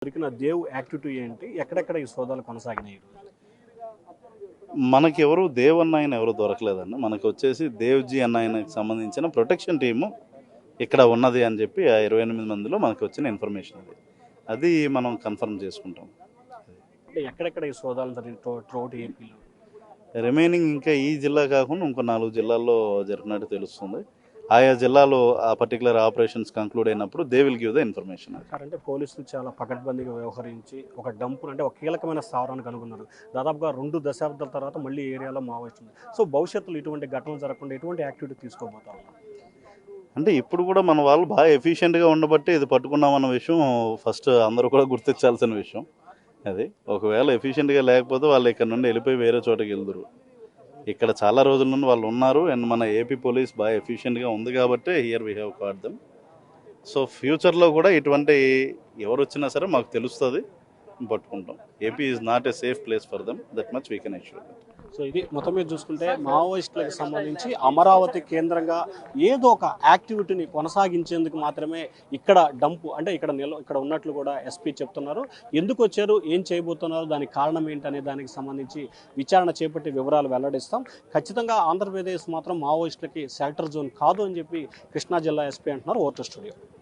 దొరికిన దేవ్ యాక్టివిటీ ఏంటి? ఎక్కడెక్కడ ఈ సోదాలు కొనసాగినాయి? మనకెవరు దేవ్ అన్న ఆయన ఎవరు దొరకలేదండి. మనకొచ్చేసి దేవ్‌జీ అన్న ఆయనకి సంబంధించిన ప్రొటెక్షన్ టీము ఇక్కడ ఉన్నది అని చెప్పి ఆ 28 మందిలో మనకొచ్చిన ఇన్ఫర్మేషన్ అది. అది మనం కన్ఫర్మ్ చేసుకుంటాం. అంటే ఎక్కడెక్కడ ఈ సోదాలు జరిగినాయి త్రూఅవుట్ ఏపీలో? రిమైనింగ్ ఇంకా ఈ జిల్లా కాకుండా ఇంకో 4 జిల్లాల్లో జరిగినట్టు తెలుస్తుంది. ఆయా జిల్లాలో ఆ పర్టికులర్ ఆపరేషన్స్ కంక్లూడ్ అయినప్పుడు they will give the information. Sir, అంటే పోలీసులు చాలా పకడ్బందీగా వ్యవహరించి ఒక డంపును అంటే ఒక కీలకమైన స్థావరాన్ని కనుగొన్నారు. దాదాపుగా 2 దశాబ్దాల తర్వాత మళ్ళీ ఈ ఏరియాలో మావోయిస్టులు. సో భవిష్యత్తులో ఇటువంటి ఘటనలు జరగకుండా ఎటువంటి యాక్టివిటీ తీసుకోబోతా ఉన్నారు? అంటే ఇప్పుడు కూడా మన వాళ్ళు బాగా ఎఫిషియెంట్గా ఉండబట్టి ఇది పట్టుకున్నామన్న విషయం ఫస్ట్ అందరూ కూడా గుర్తించాల్సిన విషయం. అది ఒకవేళ ఎఫిషియెంట్గా లేకపోతే వాళ్ళు ఇక్కడ నుండి వెళ్ళిపోయి వేరే చోటకి వెళ్దురు. ఇక్కడ చాలా రోజుల నుండి వాళ్ళు ఉన్నారు అండ్ మన ఏపీ పోలీస్ బాగా ఎఫిషియెంట్గా ఉంది కాబట్టి here we have caught them. So ఫ్యూచర్లో కూడా ఇటువంటి ఎవరు వచ్చినా సరే మాకు తెలుస్తుంది, పట్టుకుంటాం. AP is not a safe place for them, that much we can assure. So ఇది మొత్తం మీద చూసుకుంటే మావోయిస్టులకు సంబంధించి అమరావతి కేంద్రంగా ఏదో ఒక యాక్టివిటీని కొనసాగించేందుకు మాత్రమే ఇక్కడ డంపు అంటే ఇక్కడ ఉన్నట్లు కూడా ఎస్పీ చెప్తున్నారు. ఎందుకు వచ్చారు, ఏం చేయబోతున్నారు, దానికి కారణం ఏంటనే దానికి సంబంధించి విచారణ చేపట్టి వివరాలు వెల్లడిస్తాం. ఖచ్చితంగా ఆంధ్రప్రదేశ్ మాత్రం మావోయిస్టులకి షెల్టర్ జోన్ కాదు అని చెప్పి కృష్ణా జిల్లా ఎస్పీ అంటున్నారు. Voter studio.